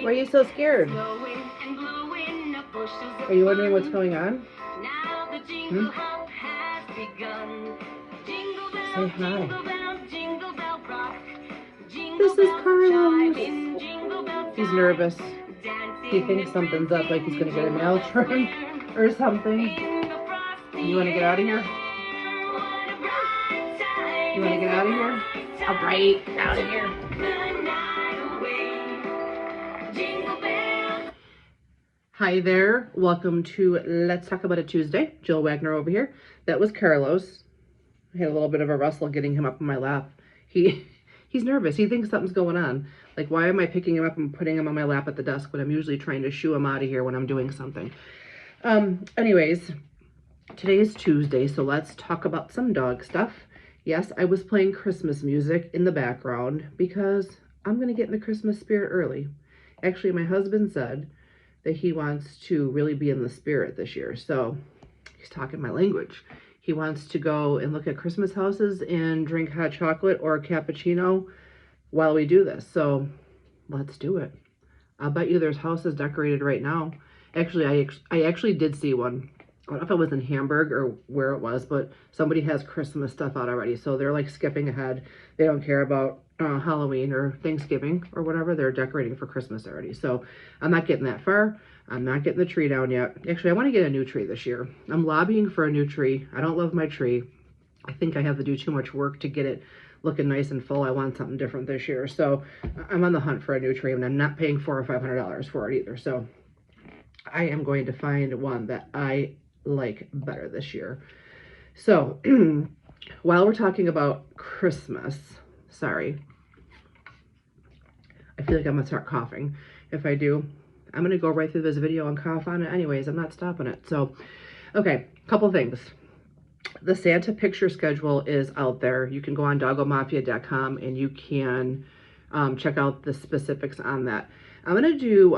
Why are you so scared? Are you wondering what's going on? Hmm? Say hi. This is Carlos. He's nervous. He thinks something's up, like he's gonna get a nail trim or something. You wanna get out of here? You wanna get out of here? All right, out of here. Hi there, welcome to Let's Talk About It Tuesday. Jill Wagner over here. That was Carlos. I had a little bit of a rustle getting him up in my lap. He's nervous. He thinks something's going on. Like, why am I picking him up and putting him on my lap at the desk when I'm usually trying to shoo him out of here when I'm doing something? Anyways, today is Tuesday, so let's talk about some dog stuff. Yes, I was playing Christmas music in the background because I'm going to get in the Christmas spirit early. Actually, my husband said that he wants to really be in the spirit this year. So he's talking my language. He wants to go and look at Christmas houses and drink hot chocolate or a cappuccino while we do this. So let's do it. I'll bet you there's houses decorated right now. Actually, I actually did see one. I don't know if it was in Hamburg or where it was, but somebody has Christmas stuff out already. So they're like skipping ahead. They don't care about Halloween or Thanksgiving or whatever. They're decorating for Christmas already. So I'm not getting that far. I'm not getting the tree down yet. Actually, I want to get a new tree this year. I'm lobbying for a new tree. I don't love my tree. I think I have to do too much work to get it looking nice and full. I want something different this year. So I'm on the hunt for a new tree, and I'm not paying $400 or $500 for it either. So I am going to find one that I like better this year. So while we're talking about Christmas, sorry, I feel like I'm gonna start coughing. If I do, I'm gonna go right through this video and cough on it anyways. I'm not stopping it. So, okay, couple things. The Santa picture schedule is out there. You can go on doggomafia.com and you can check out the specifics on that. I'm gonna do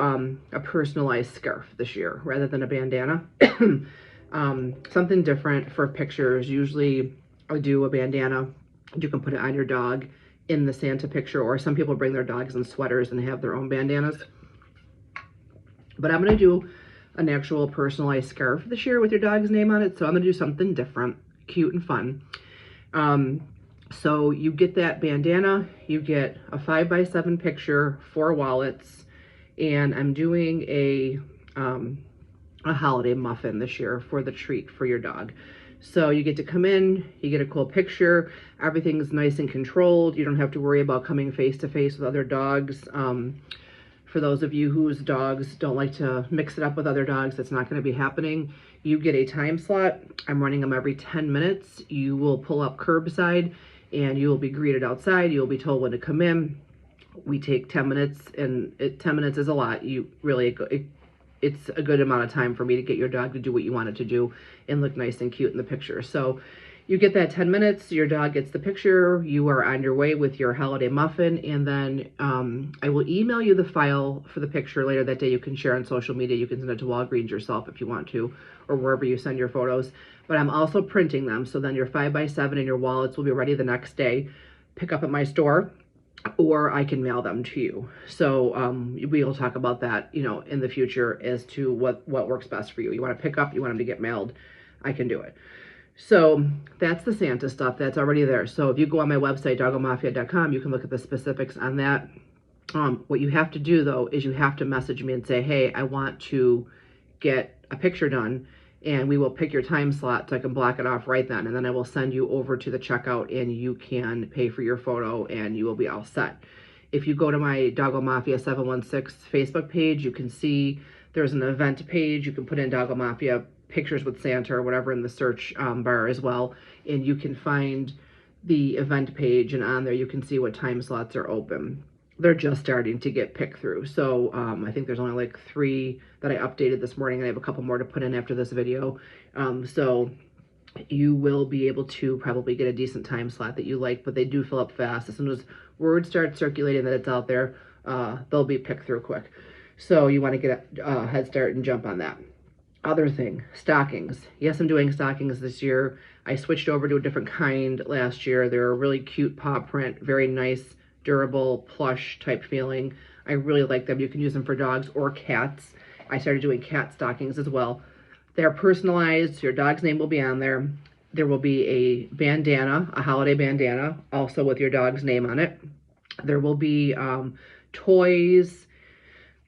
a personalized scarf this year rather than a bandana. Something different for pictures. Usually I do a bandana. You can put it on your dog in the Santa picture, or some people bring their dogs in sweaters and have their own bandanas. But I'm going to do an actual personalized scarf this year with your dog's name on it. So I'm going to do something different, cute and fun. So you get that bandana, you get a 5x7 picture, 4 wallets, and I'm doing a holiday muffin this year for the treat for your dog. So you get to come in, you get a cool picture, everything's nice and controlled. You don't have to worry about coming face to face with other dogs. For those of you whose dogs don't like to mix it up with other dogs, that's not going to be happening. You get a time slot. I'm running them every 10 minutes. You will pull up curbside and you will be greeted outside. You'll be told when to come in. We take 10 minutes, and 10 minutes is a lot. It's a good amount of time for me to get your dog to do what you want it to do and look nice and cute in the picture. So you get that 10 minutes, your dog gets the picture, you are on your way with your holiday muffin, and then I will email you the file for the picture later that day. You can share on social media. You can send it to Walgreens yourself if you want to, or wherever you send your photos. But I'm also printing them, so then your 5x7 and your wallets will be ready the next day. Pick up at my store, or I can mail them to you. So we will talk about that, in the future as to what works best for you. You want to pick up, you want them to get mailed, I can do it. So that's the Santa stuff that's already there. So if you go on my website, doggomafia.com, you can look at the specifics on that. What you have to do though is you have to message me and say, hey, I want to get a picture done, and we will pick your time slot so I can block it off right then. And then I will send you over to the checkout and you can pay for your photo and you will be all set. If you go to my Doggo Mafia 716 Facebook page, you can see there's an event page. You can put in Doggo Mafia pictures with Santa or whatever in the search bar as well. And you can find the event page, and on there you can see what time slots are open. They're just starting to get picked through. So I think there's only like 3 that I updated this morning, and I have a couple more to put in after this video. So you will be able to probably get a decent time slot that you like, but they do fill up fast. As soon as word starts circulating that it's out there, they'll be picked through quick. So you want to get a head start and jump on that. Other thing, stockings. Yes, I'm doing stockings this year. I switched over to a different kind last year. They're a really cute paw print, very nice durable plush type feeling. I really like them. You can use them for dogs or cats. I started doing cat stockings as well. They're personalized. Your dog's name will be on there. There will be a bandana, a holiday bandana, also with your dog's name on it. There will be toys.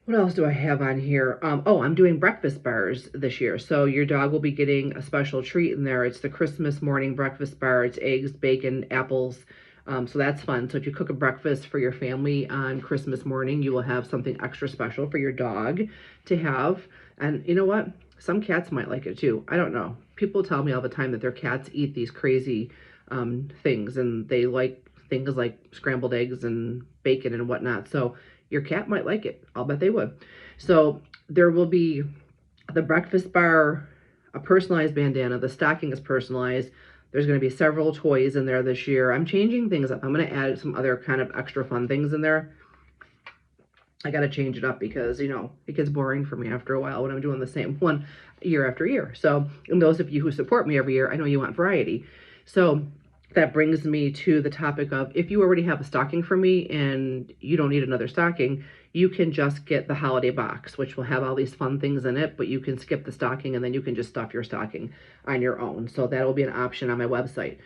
What else do I have on here? Oh, I'm doing breakfast bars this year. So your dog will be getting a special treat in there. It's the Christmas morning breakfast bar. It's eggs, bacon, apples. So that's fun. So if you cook a breakfast for your family on Christmas morning, you will have something extra special for your dog to have. And you know what? Some cats might like it too. I don't know. People tell me all the time that their cats eat these crazy things, and they like things like scrambled eggs and bacon and whatnot. So your cat might like it. I'll bet they would. So there will be the breakfast bar, a personalized bandana. The stocking is personalized. There's going to be several toys in there this year. I'm changing things up. I'm going to add some other kind of extra fun things in there. I got to change it up because, you know, it gets boring for me after a while when I'm doing the same one year after year. So, and those of you who support me every year, I know you want variety. So that brings me to the topic of, if you already have a stocking for me and you don't need another stocking, you can just get the holiday box, which will have all these fun things in it, but you can skip the stocking and then you can just stuff your stocking on your own. So that'll be an option on my website,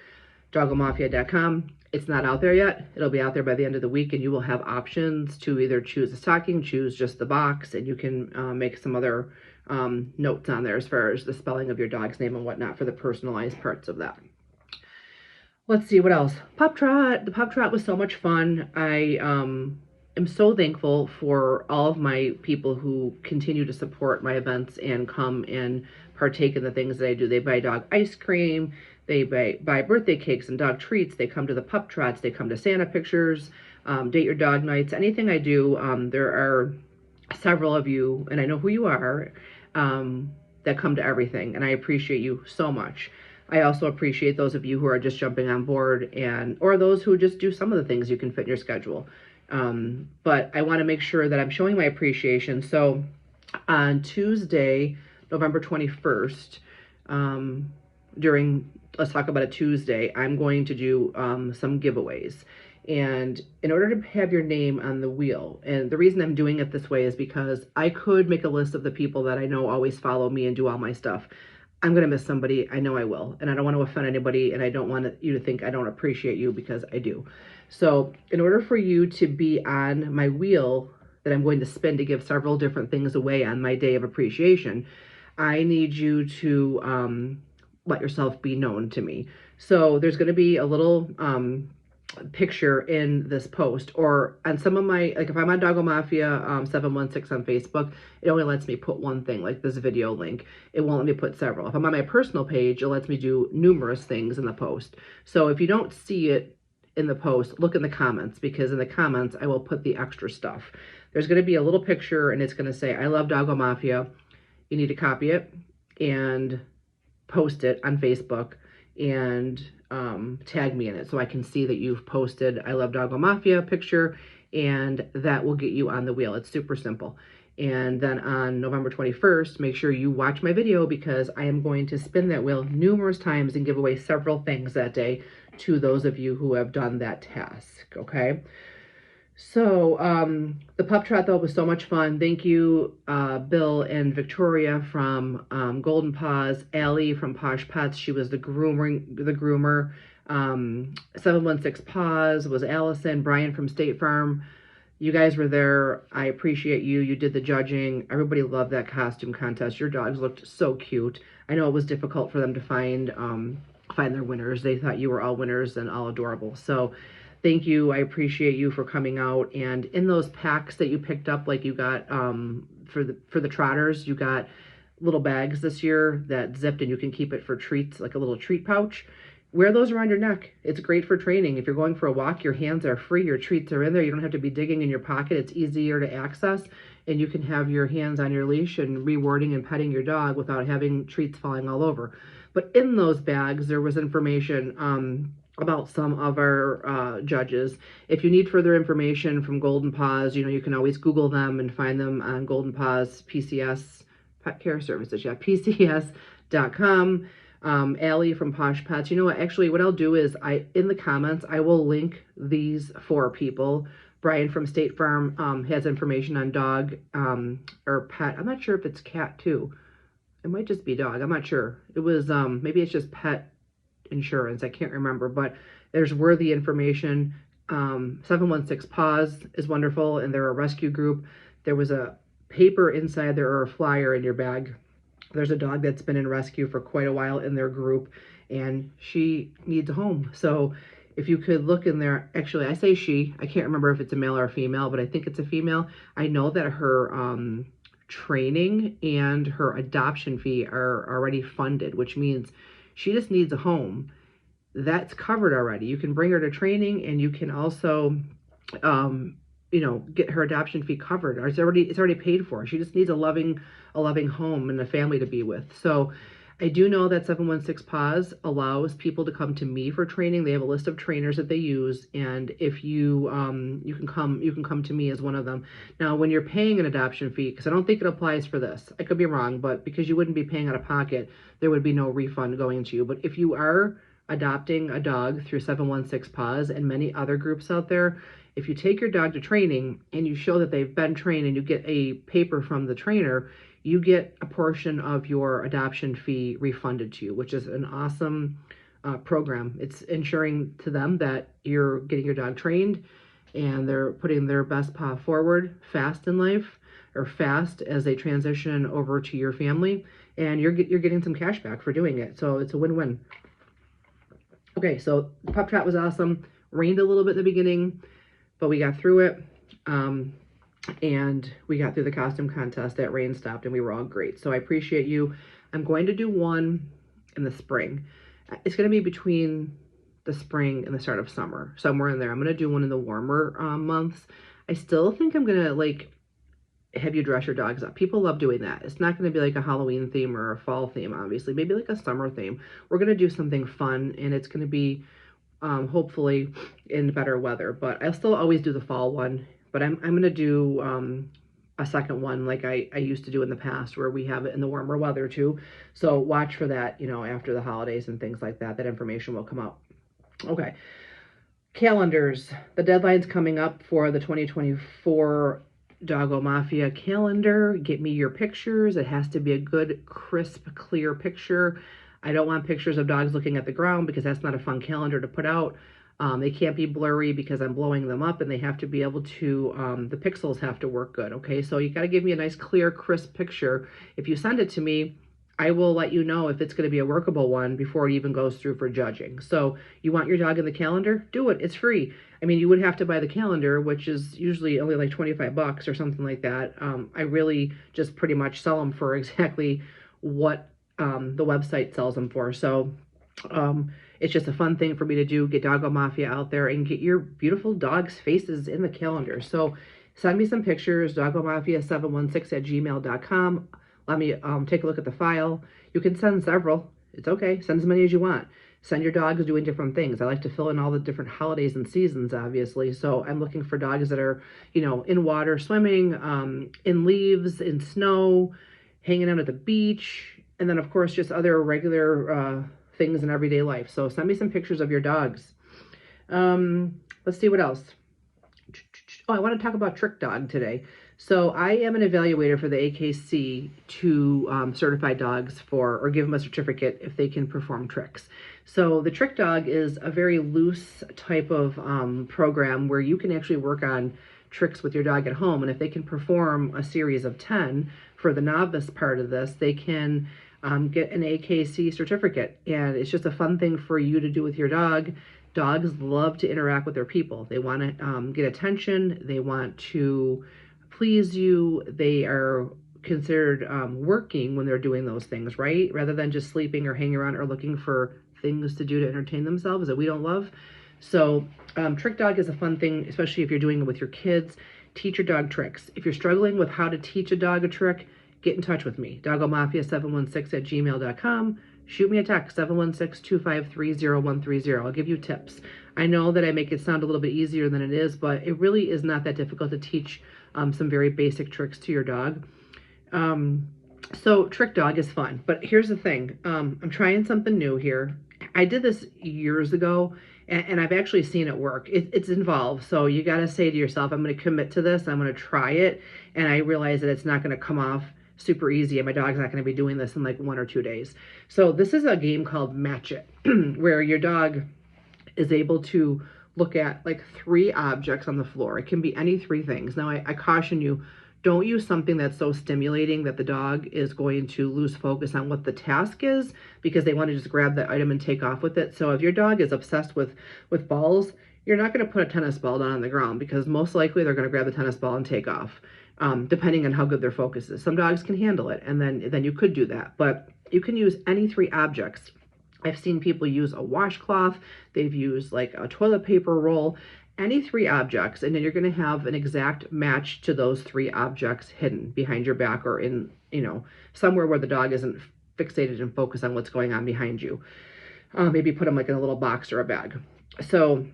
doggomafia.com. It's not out there yet. It'll be out there by the end of the week, and you will have options to either choose a stocking, choose just the box, and you can make some other notes on there as far as the spelling of your dog's name and whatnot for the personalized parts of that. Let's see what else. Pup Trot. The Pup Trot was so much fun. I am so thankful for all of my people who continue to support my events and come and partake in the things that I do. They buy dog ice cream. They buy birthday cakes and dog treats. They come to the Pup Trots. They come to Santa pictures, date your dog nights. Anything I do, there are several of you, and I know who you are, that come to everything, and I appreciate you so much. I also appreciate those of you who are just jumping on board, or those who just do some of the things you can fit in your schedule. But I want to make sure that I'm showing my appreciation. So on Tuesday, November 21st, let's talk about a Tuesday, I'm going to do some giveaways. And in order to have your name on the wheel, and the reason I'm doing it this way is because I could make a list of the people that I know always follow me and do all my stuff. I'm going to miss somebody. I know I will. And I don't want to offend anybody, and I don't want you to think I don't appreciate you, because I do. So in order for you to be on my wheel that I'm going to spin to give several different things away on my day of appreciation, I need you to let yourself be known to me. So there's going to be a little picture in this post, or on some of my, like if I'm on Doggo Mafia 716 on Facebook, it only lets me put one thing, like this video link. It won't let me put several. If I'm on my personal page, it lets me do numerous things in the post. So if you don't see it in the post, look in the comments, because in the comments I will put the extra stuff. There's going to be a little picture, and it's going to say, I love Doggo Mafia. You need to copy it and post it on Facebook and tag me in it so I can see that you've posted I love Doggo Mafia picture, and that will get you on the wheel. It's super simple. And then on November 21st, make sure you watch my video, because I am going to spin that wheel numerous times and give away several things that day to those of you who have done that task, okay? So the Pup Trot, though, was so much fun. Thank you, Bill and Victoria from Golden Paws, Allie from Posh Pets. She was the groomer. 716 Paws was Allison. Brian from State Farm. You guys were there. I appreciate you. You did the judging. Everybody loved that costume contest. Your dogs looked so cute. I know it was difficult for them to find their winners. They thought you were all winners and all adorable. So thank you. I appreciate you for coming out. And in those packs that you picked up, like you got for the trotters, you got little bags this year that zipped, and you can keep it for treats, like a little treat pouch. Wear those around your neck. It's great for training. If you're going for a walk, your hands are free, your treats are in there. You don't have to be digging in your pocket. It's easier to access, and you can have your hands on your leash and rewarding and petting your dog without having treats falling all over. But in those bags, there was information about some of our judges. If you need further information from Golden Paws, you can always Google them and find them on Golden Paws PCS, Pet Care Services, yeah, PCS.com. Allie from Posh Pets. You know what? Actually, what I'll do is in the comments, I will link these 4 people. Brian from State Farm has information on dog or pet. I'm not sure if it's cat too. It might just be dog. I'm not sure. It was maybe it's just pet insurance. I can't remember, but there's worthy information. 716 Paws is wonderful, and they're a rescue group. There was a paper inside there or a flyer in your bag. There's a dog that's been in rescue for quite a while in their group, and she needs a home. So if you could look in there, actually, I say she. I can't remember if it's a male or a female, but I think it's a female. I know that her training and her adoption fee are already funded, which means she just needs a home. That's covered already. You can bring her to training, and you can also get her adoption fee covered. Or it's already paid for. She just needs a loving home and a family to be with. So I do know that 716 Paws allows people to come to me for training. They have a list of trainers that they use, and if you you can come to me as one of them. Now, when you're paying an adoption fee, because I don't think it applies for this, I could be wrong, but because you wouldn't be paying out of pocket, there would be no refund going to you. But if you are adopting a dog through 716 Paws and many other groups out there, if you take your dog to training and you show that they've been trained and you get a paper from the trainer, you get a portion of your adoption fee refunded to you, which is an awesome program. It's ensuring to them that you're getting your dog trained and they're putting their best paw forward fast in life, or fast as they transition over to your family, and you're getting some cash back for doing it. So it's a win-win. Okay, so the pup trot was awesome. Rained a little bit in the beginning, but we got through it. And we got through the costume contest. That rain stopped and we were all great. So I appreciate you. I'm going to do one in the spring. It's going to be between the spring and the start of summer, somewhere in there. I'm going to do one in the warmer months. I still think I'm going to have you dress your dogs up. People love doing that. It's not going to be like a Halloween theme or a fall theme, obviously. Maybe like a summer theme. We're going to do something fun, and it's going to be hopefully in better weather. But I'll still always do the fall one. But I'm going to do a second one like I used to do in the past, where we have it in the warmer weather too. So watch for that, after the holidays and things like that. That information will come out. Okay. Calendars. The deadline's coming up for the 2024 Doggo Mafia calendar. Get me your pictures. It has to be a good, crisp, clear picture. I don't want pictures of dogs looking at the ground, because that's not a fun calendar to put out. They can't be blurry because I'm blowing them up, and they have to be able to, the pixels have to work good, okay? So you got to give me a nice, clear, crisp picture. If you send it to me, I will let you know if it's going to be a workable one before it even goes through for judging. So you want your dog in the calendar? Do it. It's free. I mean, you would have to buy the calendar, which is usually only like 25 bucks or something like that. I really just pretty much sell them for exactly what the website sells them for. So it's just a fun thing for me to do, get Doggo Mafia out there and get your beautiful dogs' faces in the calendar. So send me some pictures, doggomafia716@gmail.com. Let me take a look at the file. You can send several. It's okay. Send as many as you want. Send your dogs doing different things. I like to fill in all the different holidays and seasons, obviously. So I'm looking for dogs that are, in water, swimming, in leaves, in snow, hanging out at the beach, and then, of course, just other regular things in everyday life. So send me some pictures of your dogs. Let's see what else. Oh, I want to talk about Trick Dog today. So I am an evaluator for the AKC to certify dogs or give them a certificate if they can perform tricks. So the Trick Dog is a very loose type of program where you can actually work on tricks with your dog at home. And if they can perform a series of 10 for the novice part of this, they can get an AKC certificate. And it's just a fun thing for you to do with your dog. Dogs love to interact with their people. They want to get attention. They want to please you. They are considered working when they're doing those things, right? Rather than just sleeping or hanging around or looking for things to do to entertain themselves that we don't love. So Trick Dog is a fun thing, especially if you're doing it with your kids. Teach your dog tricks. If you're struggling with how to teach a dog a trick, get in touch with me. doggomafia716@gmail.com. Shoot me a text, 716-253-0130. I'll give you tips. I know that I make it sound a little bit easier than it is, but it really is not that difficult to teach some very basic tricks to your dog. So Trick Dog is fun, but here's the thing. I'm trying something new here. I did this years ago, and I've actually seen it work. It's involved, so you got to say to yourself, I'm going to commit to this. I'm going to try it, and I realize that it's not going to come off super easy, and my dog's not going to be doing this in like 1 or 2 days. So this is a game called Match It, where your dog is able to look at like 3 objects on the floor. It can be any 3 things. Now, I caution you, don't use something that's so stimulating that the dog is going to lose focus on what the task is, because they want to just grab that item and take off with it. So if your dog is obsessed with balls, you're not going to put a tennis ball down on the ground, because most likely they're going to grab the tennis ball and take off, depending on how good their focus is. Some dogs can handle it, and then you could do that. But you can use any 3 objects. I've seen people use a washcloth, they've used like a toilet paper roll, any 3 objects, and then you're going to have an exact match to those 3 objects hidden behind your back, or in, somewhere where the dog isn't fixated and focused on what's going on behind you. Maybe put them like in a little box or a bag. So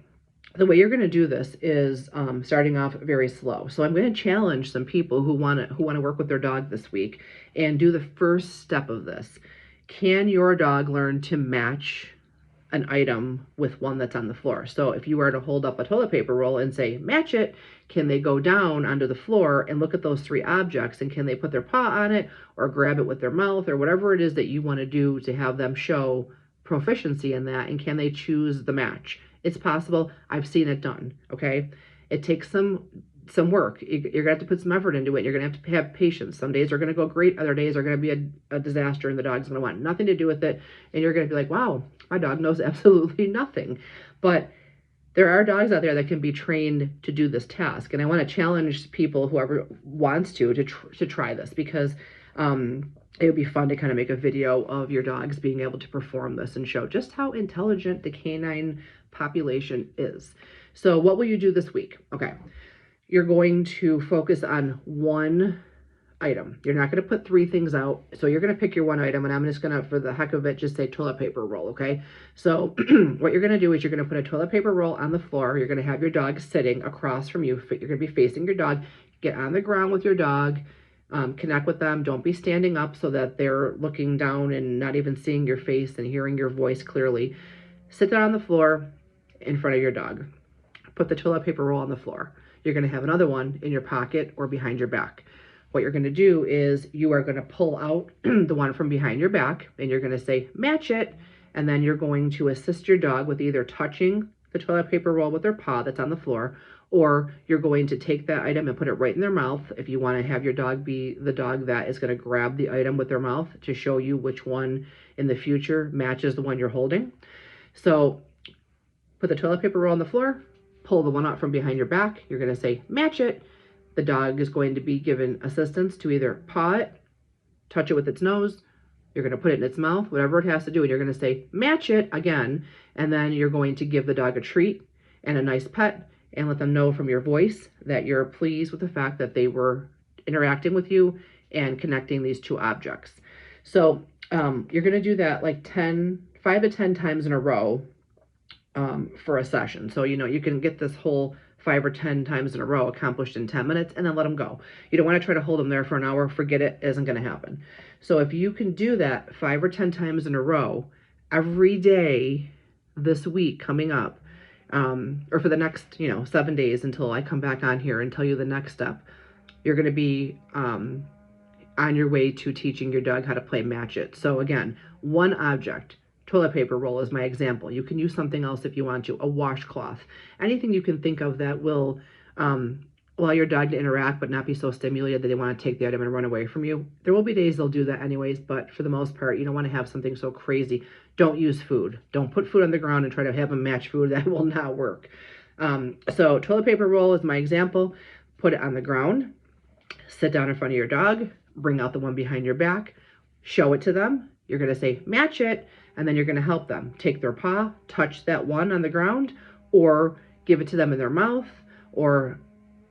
the way you're going to do this is starting off very slow. So I'm going to challenge some people who want to work with their dog this week and do the first step of this. Can your dog learn to match an item with one that's on the floor? So if you were to hold up a toilet paper roll and say, match it, can they go down onto the floor and look at those 3 objects, and can they put their paw on it or grab it with their mouth, or whatever it is that you want to do to have them show proficiency in that, and can they choose the match? It's possible. I've seen it done, okay? It takes some work. You're gonna have to put some effort into it. You're gonna have to have patience. Some days are gonna go great, other days are gonna be a disaster, and the dog's gonna want nothing to do with it, and you're gonna be like, wow, my dog knows absolutely nothing. But there are dogs out there that can be trained to do this task, and I want to challenge people, whoever wants to try this, because it would be fun to kind of make a video of your dogs being able to perform this and show just how intelligent the canine population is. So what will you do this week? Okay. You're going to focus on one item. You're not going to put 3 things out. So you're going to pick your one item, and I'm just going to, for the heck of it, just say toilet paper roll, okay? So what you're going to do is you're going to put a toilet paper roll on the floor. You're going to have your dog sitting across from you. You're going to be facing your dog. Get on the ground with your dog. Connect with them. Don't be standing up so that they're looking down and not even seeing your face and hearing your voice clearly. Sit down on the floor in front of your dog. Put the toilet paper roll on the floor. You're going to have another one in your pocket or behind your back. What you're going to do is you are going to pull out the one from behind your back, and you're going to say, match it. And then you're going to assist your dog with either touching the toilet paper roll with their paw that's on the floor, or you're going to take that item and put it right in their mouth. If you want to have your dog be the dog that is going to grab the item with their mouth to show you which one in the future matches the one you're holding. So put the toilet paper roll on the floor, pull the one out from behind your back. You're going to say, match it. The dog is going to be given assistance to either paw it, touch it with its nose. You're going to put it in its mouth, whatever it has to do. And you're going to say, match it again. And then you're going to give the dog a treat and a nice pet, and let them know from your voice that you're pleased with the fact that they were interacting with you and connecting these 2 objects. So you're going to do that like 5 to 10 times in a row for a session. So, you can get this whole 5 or 10 times in a row accomplished in 10 minutes, and then let them go. You don't want to try to hold them there for an hour. Forget it. It isn't going to happen. So if you can do that 5 or 10 times in a row every day this week coming up, or for the next, 7 days until I come back on here and tell you the next step, you're going to be on your way to teaching your dog how to play match it. So again, one object. Toilet paper roll is my example. You can use something else if you want to, a washcloth, anything you can think of that will allow your dog to interact but not be so stimulated that they want to take the item and run away from you. There will be days they'll do that anyways, but for the most part, you don't want to have something so crazy. Don't use food. Don't put food on the ground and try to have them match food. That will not work. So toilet paper roll is my example. Put it on the ground, sit down in front of your dog, bring out the one behind your back, show it to them. You're going to say, match it. And then you're going to help them take their paw, touch that one on the ground, or give it to them in their mouth, or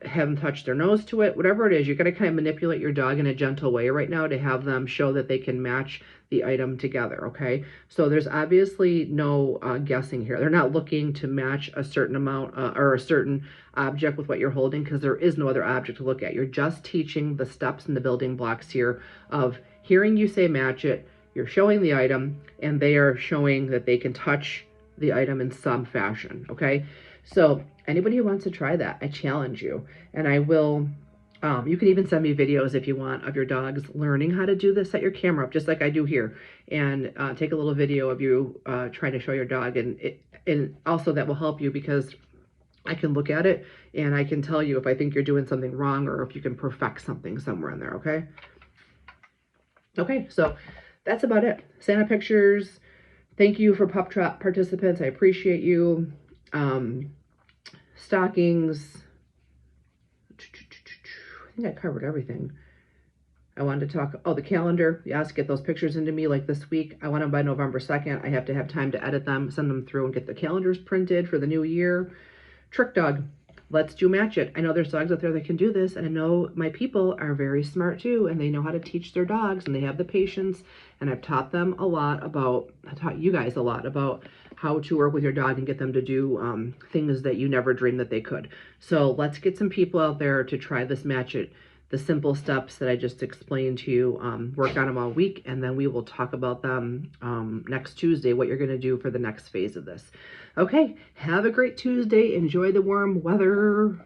have them touch their nose to it, whatever it is. You're going to kind of manipulate your dog in a gentle way right now to have them show that they can match the item together, okay? So there's obviously no guessing here. They're not looking to match a certain amount or a certain object with what you're holding, because there is no other object to look at. You're just teaching the steps and the building blocks here of hearing you say match it, you're showing the item, and they are showing that they can touch the item in some fashion, okay? So anybody who wants to try that, I challenge you. And I will, you can even send me videos if you want of your dogs learning how to do this. Set your camera up just like I do here, and take a little video of you trying to show your dog. And also that will help you because I can look at it and I can tell you if I think you're doing something wrong or if you can perfect something somewhere in there, okay? Okay, so that's about it. Santa pictures. Thank you for Pup Trap participants. I appreciate you. Stockings. I think I covered everything. I wanted to talk, oh, the calendar. Yes, get those pictures into me like this week. I want them by November 2nd. I have to have time to edit them, send them through, and get the calendars printed for the new year. Trick dog. Let's do match it. I know there's dogs out there that can do this, and I know my people are very smart too, and they know how to teach their dogs, and they have the patience, and I've taught them a lot about, I taught you guys a lot about how to work with your dog and get them to do things that you never dreamed that they could. So let's get some people out there to try this match it. The simple steps that I just explained to you, work on them all week, and then we will talk about them next Tuesday, what you're going to do for the next phase of this. Okay, have a great Tuesday. Enjoy the warm weather.